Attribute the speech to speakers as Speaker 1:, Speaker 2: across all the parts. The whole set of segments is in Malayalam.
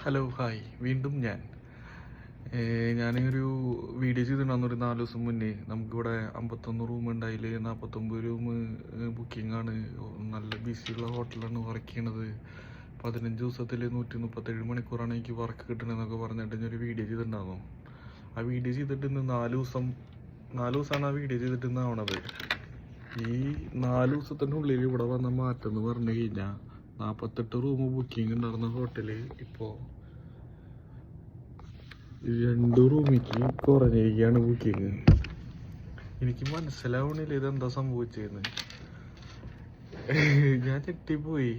Speaker 1: ഹലോ ഹായ് വീണ്ടും ഞാനൊരു വീഡിയോ ചെയ്തിട്ടുണ്ടായിരുന്നു ഒരു 4 ദിവസം മുന്നേ. നമുക്കിവിടെ 51 റൂം ഉണ്ടായിൽ 49 റൂം ബുക്കിംഗ് ആണ്. നല്ല ബിസിയുള്ള ഹോട്ടലാണ് വർക്ക് ചെയ്യണത്. 15 ദിവസത്തിൽ 137 മണിക്കൂറാണ് എനിക്ക് വർക്ക് കിട്ടണമെന്നൊക്കെ പറഞ്ഞിട്ട് ഞാനൊരു വീഡിയോ ചെയ്തിട്ടുണ്ടായിരുന്നു. ആ വീഡിയോ ചെയ്തിട്ട് ഇന്ന് 4 ദിവസമാണ് ആ വീഡിയോ ചെയ്തിട്ട് ഇന്ന് ആവണത്. ഈ 4 ദിവസത്തിൻ്റെ ഉള്ളിൽ ഇവിടെ വന്ന മാറ്റം എന്ന് പറഞ്ഞു കഴിഞ്ഞാൽ 48 റൂം ബുക്കിംഗ് ഉണ്ടായിരുന്ന ഹോട്ടല് ഇപ്പോൾ 2 റൂമിക്ക് കുറഞ്ഞിരിക്കുകയാണ് ബുക്കിങ്. എനിക്ക് മനസ്സിലാവണില്ല ഇതെന്താ സംഭവിച്ചതെന്ന്. ഞാൻ തെറ്റിപ്പോയി.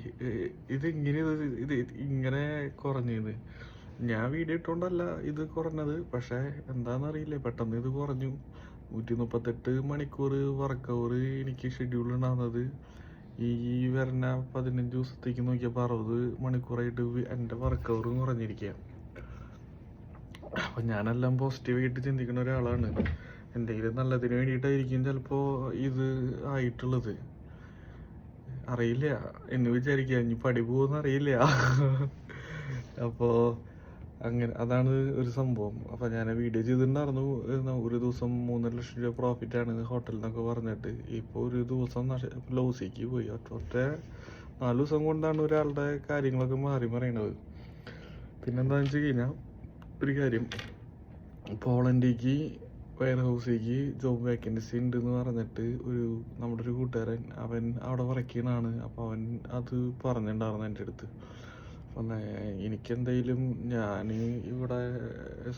Speaker 1: ഇതെങ്ങനെ ഇത് ഇങ്ങനെ കുറഞ്ഞത്? ഞാൻ വീഡിയോ ഇട്ടുകൊണ്ടല്ല ഇത് കുറഞ്ഞത്, പക്ഷേ എന്താണെന്നറിയില്ല, പെട്ടെന്ന് ഇത് കുറഞ്ഞു. 138 മണിക്കൂർ വർക്ക് അവർ എനിക്ക് ഷെഡ്യൂൾ ഉണ്ടാകുന്നത്. ഈ വരുന്ന 15 ദിവസത്തേക്ക് നോക്കിയപ്പോൾ 60 മണിക്കൂറായിട്ട് എൻ്റെ വർക്ക് അവർ കുറഞ്ഞിരിക്കുക. അപ്പം ഞാനെല്ലാം പോസിറ്റീവായിട്ട് ചിന്തിക്കുന്ന ഒരാളാണ്. എന്തെങ്കിലും നല്ലതിന് വേണ്ടിയിട്ടായിരിക്കും ചിലപ്പോൾ ഇത് ആയിട്ടുള്ളത്. അറിയില്ല എന്ന് വിചാരിക്കുക, ഇനി പടി പോകുമെന്ന് അറിയില്ല. അപ്പോൾ അങ്ങനെ അതാണ് ഒരു സംഭവം. അപ്പോൾ ഞാൻ വീഡിയോ ചെയ്തിട്ടുണ്ടായിരുന്നു. ഒരു ദിവസം 3.5 ലക്ഷം രൂപ പ്രോഫിറ്റാണ് ഹോട്ടലിൽ നിന്നൊക്കെ പറഞ്ഞിട്ട്. ഇപ്പോൾ ഒരു ദിവസം ലോസിക്ക് പോയി. ഒറ്റ 4 ദിവസം കൊണ്ടാണ് ഒരാളുടെ കാര്യങ്ങളൊക്കെ മാറി മറിയണത്. പിന്നെന്താണെന്ന് വെച്ച് കഴിഞ്ഞാൽ ഒരു കാര്യം, പോളണ്ടിലേക്ക് വെയർ ഹൗസിലേക്ക് ജോബ് വേക്കൻസി ഉണ്ടെന്ന് പറഞ്ഞിട്ട് നമ്മുടെ ഒരു കൂട്ടുകാരൻ, അവൻ അവിടെ വർക്ക് ചെയ്യണതാണ്. അപ്പോൾ അവൻ അത് പറഞ്ഞിട്ടുണ്ടായിരുന്നു എൻ്റെ അടുത്ത്. അപ്പം എനിക്കെന്തായാലും ഞാൻ ഇവിടെ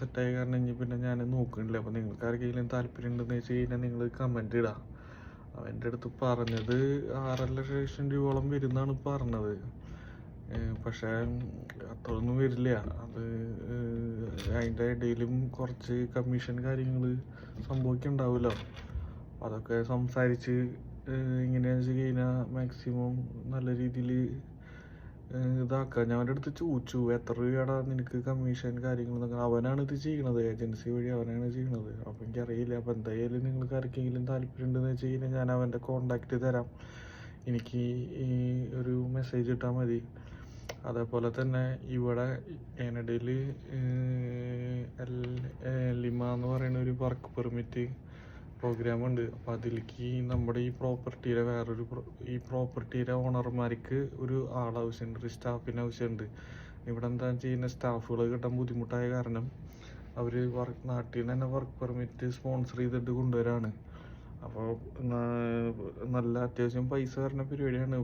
Speaker 1: സെറ്റായ കാരണം ഇനി പിന്നെ ഞാൻ നോക്കണില്ല. അപ്പം നിങ്ങൾക്ക് ആർക്കെങ്കിലും താല്പര്യം ഉണ്ടെന്ന് വെച്ച് കഴിഞ്ഞാൽ നിങ്ങൾ കമൻറ്റ് ഇടാം. അവൻ്റെ അടുത്ത് പറഞ്ഞത് 6.5 ലക്ഷം രൂപയോളം വരുന്നാണ് പറഞ്ഞത്. പക്ഷേ അത്രയൊന്നും വരില്ല. അത് അതിൻ്റെ ഇടയിലും കുറച്ച് കമ്മീഷൻ കാര്യങ്ങൾ സംഭവിക്കുന്നുണ്ടാവുമല്ലോ. അതൊക്കെ സംസാരിച്ച് ഇങ്ങനെയാണെന്ന് വെച്ച് കഴിഞ്ഞാൽ മാക്സിമം നല്ല രീതിയിൽ ഇതാക്കാം. ഞാൻ അവൻ്റെ അടുത്ത് ചോദിച്ചു, എത്ര രൂപയാടാ നിനക്ക് കമ്മീഷൻ കാര്യങ്ങളെന്നൊക്കെ. അവനാണ് ഇത് ചെയ്യണത്, ഏജൻസി വഴി അവനാണ് ചെയ്യണത്. അപ്പോൾ എനിക്കറിയില്ല. അപ്പോൾ എന്തായാലും നിങ്ങൾക്ക് ആർക്കെങ്കിലും താല്പര്യം ഉണ്ടെന്ന് വെച്ച് കഴിഞ്ഞാൽ ഞാൻ അവൻ്റെ കോണ്ടാക്റ്റ് തരാം. എനിക്ക് ഈ ഒരു മെസ്സേജ് ഇട്ടാൽ മതി. അതേപോലെ തന്നെ ഇവിടെ കാനഡയിൽ ലിമ എന്ന് പറയുന്ന ഒരു വർക്ക് പെർമിറ്റ് പ്രോഗ്രാം ഉണ്ട്. അപ്പോൾ അതിലേക്ക് നമ്മുടെ ഈ പ്രോപ്പർട്ടിയുടെ ഓണർമാർക്ക് ഒരു ആളാവശ്യമുണ്ട്, ഒരു സ്റ്റാഫിന് ആവശ്യമുണ്ട്. ഇവിടെ എന്താ ചെയ്യുന്ന, സ്റ്റാഫുകൾ കിട്ടാൻ ബുദ്ധിമുട്ടായ കാരണം അവർ നാട്ടിൽ നിന്ന് തന്നെ വർക്ക് പെർമിറ്റ് സ്പോൺസർ ചെയ്തിട്ട് കൊണ്ടുവരാണ്. അപ്പോൾ നല്ല അത്യാവശ്യം പൈസ വരുന്ന പരിപാടിയാണ്.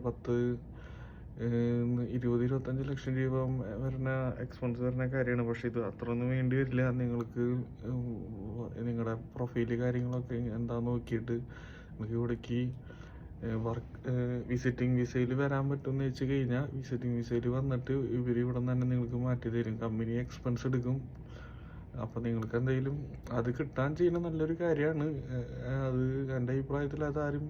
Speaker 1: 20-25 ലക്ഷം രൂപ വരുന്ന എക്സ്പെൻസ് വരുന്ന കാര്യമാണ്. പക്ഷേ ഇത് അത്രയൊന്നും വേണ്ടി വരില്ല. നിങ്ങൾക്ക് നിങ്ങളുടെ പ്രൊഫൈല് കാര്യങ്ങളൊക്കെ എന്താണെന്ന് നോക്കിയിട്ട് നിങ്ങൾക്ക് ഇവിടേക്ക് വിസിറ്റിംഗ് വിസയിൽ വരാൻ പറ്റുമെന്ന് വെച്ച് കഴിഞ്ഞാൽ വിസിറ്റിംഗ് വിസയിൽ വന്നിട്ട് ഇവർ ഇവിടെ നിന്ന് തന്നെ നിങ്ങൾക്ക് മാറ്റി തരും. കമ്പനി എക്സ്പെൻസ് എടുക്കും. അപ്പോൾ നിങ്ങൾക്ക് എന്തെങ്കിലും അത് കിട്ടാൻ ചെയ്യുന്ന നല്ലൊരു കാര്യമാണ്. അത് എൻ്റെ അഭിപ്രായത്തിൽ അതാരും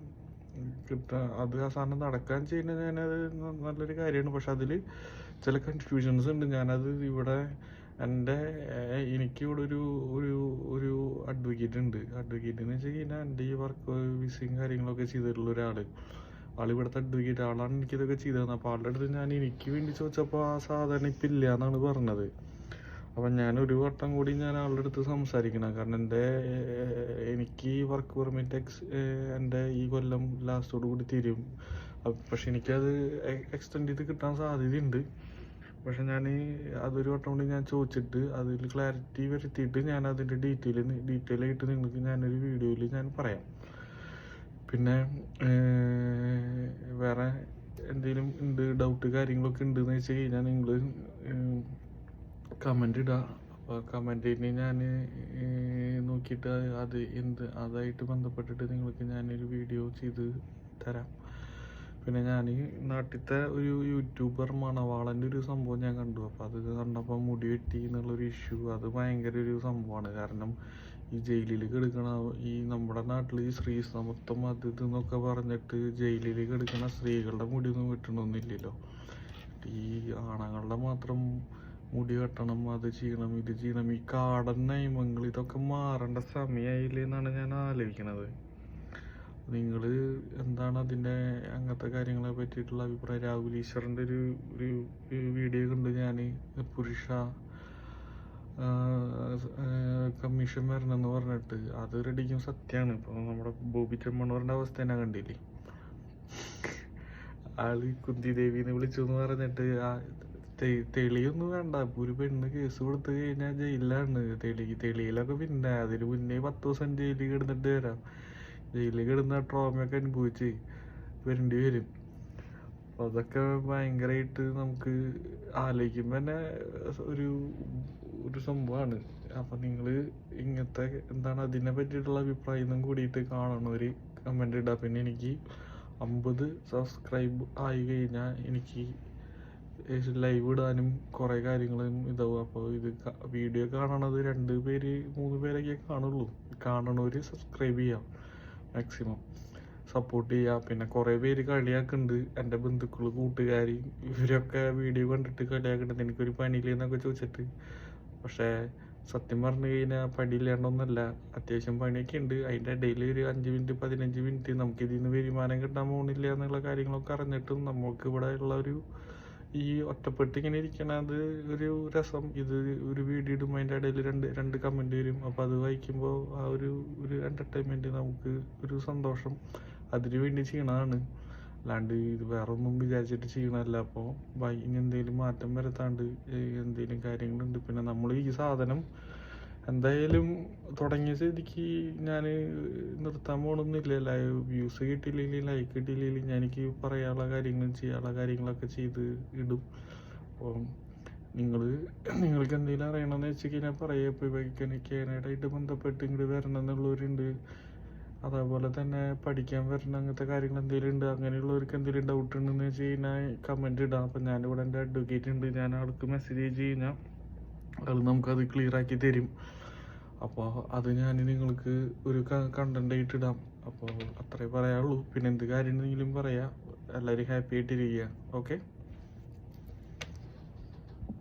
Speaker 1: അത് ആ സാധനം നടക്കാൻ ചെയ്യുന്നത് ഞാനത് നല്ലൊരു കാര്യമാണ്. പക്ഷെ അതിൽ ചില കൺഫ്യൂഷൻസ് ഉണ്ട്. ഞാനത് ഇവിടെ എനിക്കിവിടെ ഒരു അഡ്വക്കേറ്റ് ഉണ്ട്. അഡ്വക്കേറ്റ് എന്ന് വെച്ച് കഴിഞ്ഞാൽ എൻ്റെ ഈ വർക്ക് വിസയും കാര്യങ്ങളൊക്കെ ചെയ്തിട്ടുള്ള ആളിവിടുത്തെ അഡ്വക്കേറ്റ് ആളാണ് എനിക്കിതൊക്കെ ചെയ്തു തന്നത്. അപ്പോൾ ആളുടെ അടുത്ത് എനിക്ക് വേണ്ടി ചോദിച്ചപ്പോൾ ആ സാധനം ഇപ്പം ഇല്ല എന്നാണ് പറഞ്ഞത്. അപ്പം ഞാനൊരു വട്ടം കൂടി ഞാൻ ആളുടെ അടുത്ത് സംസാരിക്കണം. കാരണം എനിക്ക് വർക്ക് പെർമിറ്റ് എൻ്റെ ഈ കൊല്ലം ലാസ്റ്റോട് കൂടി തീരും. പക്ഷെ എനിക്കത് എക്സ്റ്റെൻഡ് ചെയ്ത് കിട്ടാൻ സാധ്യതയുണ്ട്. പക്ഷെ അതൊരു വട്ടം കൂടി ഞാൻ ചോദിച്ചിട്ട് അതിൽ ക്ലാരിറ്റി വരുത്തിയിട്ട് ഞാൻ അതിൻ്റെ ഡീറ്റെയിൽ ആയിട്ട് നിങ്ങൾക്ക് ഞാനൊരു വീഡിയോയിൽ ഞാൻ പറയാം. പിന്നെ വേറെ എന്തെങ്കിലും ഡൗട്ട് കാര്യങ്ങളൊക്കെ ഉണ്ടെന്ന് വെച്ച് കഴിഞ്ഞാൽ നിങ്ങൾ കമൻ്റ് ഇടുക. അപ്പോൾ കമൻറ്റിന് ഞാൻ നോക്കിയിട്ട് അതായിട്ട് ബന്ധപ്പെട്ടിട്ട് നിങ്ങൾക്ക് ഞാനൊരു വീഡിയോ ചെയ്ത് തരാം. പിന്നെ ഞാൻ നാട്ടിലത്തെ ഒരു യൂട്യൂബർ മണവാളൻ്റെ ഒരു സംഭവം ഞാൻ കണ്ടു. അപ്പോൾ അത് കണ്ടപ്പോൾ മുടി വെട്ടി എന്നുള്ളൊരു ഇഷ്യൂ അത് ഭയങ്കര ഒരു സംഭവമാണ്. കാരണം ഈ ജയിലിൽ കിടക്കണ ഈ നമ്മുടെ നാട്ടിൽ ഈ സ്ത്രീ സമത്വം അത് ഇതെന്നൊക്കെ പറഞ്ഞിട്ട് ജയിലിൽ കിടക്കണ സ്ത്രീകളുടെ മുടിയൊന്നും വെട്ടണമെന്നില്ലല്ലോ. ഈ ആണുങ്ങളുടെ മാത്രം മുടി വെട്ടണം, അത് ചെയ്യണം, ഇത് ചെയ്യണം. ഈ കാടൻ നിയമങ്ങൾ ഇതൊക്കെ മാറേണ്ട സമയമായില്ലേ എന്നാണ് ഞാൻ ആലോചിക്കണത്. നിങ്ങൾ എന്താണ് അതിൻ്റെ അങ്ങനത്തെ കാര്യങ്ങളെ പറ്റിയിട്ടുള്ള അഭിപ്രായം? രാഹുൽ ഈശ്വറിൻ്റെ ഒരു ഒരു വീഡിയോ കണ്ട് ഞാൻ, പുരുഷ കമ്മീഷൻ വരണമെന്ന് പറഞ്ഞിട്ട്, അത് റെഡിക്കും സത്യമാണ്. ഇപ്പോൾ നമ്മുടെ ബോബി ചെമ്മണ്ണൂറിൻ്റെ അവസ്ഥ തന്നെ കണ്ടില്ലേ? ആള് കുന്തി ദേവിന്ന് വിളിച്ചു എന്ന് പറഞ്ഞിട്ട് തെളിയൊന്നും വേണ്ട. ഇപ്പൊ ഒരു പെണ്ണ് കേസ് കൊടുത്തു കഴിഞ്ഞാൽ ജയിലിലാണ്. തെളിയിലൊക്കെ പിന്നെ അതിന് മുന്നേ 10 ദിവസം ജയിലിൽ കിടന്നിട്ട് വരാം. ജയിലിൽ കിടന്ന ട്രോമയൊക്കെ അനുഭവിച്ച് വരേണ്ടി വരും. അപ്പൊ അതൊക്കെ ഭയങ്കരമായിട്ട് നമുക്ക് ആലോചിക്കുമ്പോ തന്നെ ഒരു ഒരു സംഭവമാണ്. അപ്പൊ നിങ്ങള് ഇങ്ങനത്തെ എന്താണ് അതിനെ പറ്റിയിട്ടുള്ള അഭിപ്രായം കൂടിയിട്ട് കാണണവര് കമന്റ് ഇടാം. പിന്നെ എനിക്ക് 50 സബ്സ്ക്രൈബ് ആയി കഴിഞ്ഞാൽ എനിക്ക് ലൈവ് ഇടാനും കുറേ കാര്യങ്ങളും ഇതാവും. അപ്പോൾ ഇത് വീഡിയോ കാണണത് 2 പേര് 3 പേരൊക്കെ കാണുള്ളൂ. കാണണവര് സബ്സ്ക്രൈബ് ചെയ്യാം, മാക്സിമം സപ്പോർട്ട് ചെയ്യുക. പിന്നെ കുറേ പേര് കളിയാക്കുന്നുണ്ട്, എൻ്റെ ബന്ധുക്കൾ, കൂട്ടുകാർ, ഇവരൊക്കെ വീഡിയോ കണ്ടിട്ട് കളിയാക്കുന്നുണ്ട് എനിക്കൊരു പണിയില്ലെന്നൊക്കെ ചോദിച്ചിട്ട്. പക്ഷേ സത്യം പറഞ്ഞു കഴിഞ്ഞാൽ പണിയില്ലാണ്ടൊന്നുമല്ല, അത്യാവശ്യം പണിയൊക്കെ ഉണ്ട്. അതിൻ്റെ ഇടയിൽ ഒരു 5 മിനിറ്റ് 15 മിനിറ്റ് നമുക്കിതിൽ നിന്ന് വരുമാനം കിട്ടാൻ പോകുന്നില്ല എന്നുള്ള കാര്യങ്ങളൊക്കെ അറിഞ്ഞിട്ടും നമുക്ക് ഇവിടെ ഉള്ള ഈ ഒറ്റപ്പെട്ട് ഇങ്ങനെ ഇരിക്കണത് ഒരു രസം. ഇത് ഒരു വീഡിയോ ഇടുമ്പോൾ അതിൻ്റെ ഇടയിൽ രണ്ട് കമൻറ്റ് വരും. അപ്പോൾ അത് വായിക്കുമ്പോൾ ആ ഒരു എൻ്റർടൈൻമെൻറ്റ്, നമുക്ക് ഒരു സന്തോഷം, അതിനു വേണ്ടി ചെയ്യണതാണ്. അല്ലാണ്ട് ഇത് വേറെ ഒന്നും വിചാരിച്ചിട്ട് ചെയ്യണമല്ല. അപ്പോൾ ഇനി എന്തെങ്കിലും മാറ്റം വരുത്താണ്ട് എന്തെങ്കിലും കാര്യങ്ങളുണ്ട്. പിന്നെ നമ്മൾ ഈ സാധനം എന്തായാലും തുടങ്ങിയ സ്ഥിതിക്ക് ഞാൻ നിർത്താൻ പോകണമെന്നില്ല. വ്യൂസ് കിട്ടിയില്ലെങ്കിൽ, ലൈക്ക് കിട്ടിയില്ലെങ്കിൽ എനിക്ക് പറയാനുള്ള കാര്യങ്ങളും ചെയ്യാനുള്ള കാര്യങ്ങളൊക്കെ ചെയ്ത് ഇടും. അപ്പോൾ നിങ്ങൾക്ക് എന്തെങ്കിലും അറിയണമെന്ന് വെച്ച് കഴിഞ്ഞാൽ പറയുക. ഇപ്പോൾ കാനഡയായിട്ട് ബന്ധപ്പെട്ട് ഇങ്ങോട്ട് വരണം എന്നുള്ളവരുണ്ട്. അതേപോലെ തന്നെ പഠിക്കാൻ വരണം, അങ്ങനത്തെ കാര്യങ്ങൾ എന്തെങ്കിലും ഉണ്ട്. അങ്ങനെയുള്ളവർക്ക് എന്തെങ്കിലും ഡൗട്ട് ഉണ്ടെന്ന് വെച്ച് കഴിഞ്ഞാൽ കമൻറ്റ് ഇടാം. അപ്പം ഞാനിവിടെ എൻ്റെ അഡ്വക്കേറ്റ് ഉണ്ട്, ഞാൻ ആൾക്ക് മെസ്സേജ് ചെയ്ത് കഴിഞ്ഞാൽ അത് നമുക്കത് ക്ലിയർ ആക്കി തരും. അപ്പോൾ അത് ഞാൻ നിങ്ങൾക്ക് ഒരു കണ്ടന്റ് ആയിട്ട് ഇടാം. അപ്പോൾ അത്രേ പറയാനുള്ളൂ. പിന്നെ എന്ത് കാര്യം ഉണ്ടെങ്കിലും പറയാം. എല്ലാവരും ഹാപ്പി ആയിട്ടിരിക്കുക. ഓക്കെ.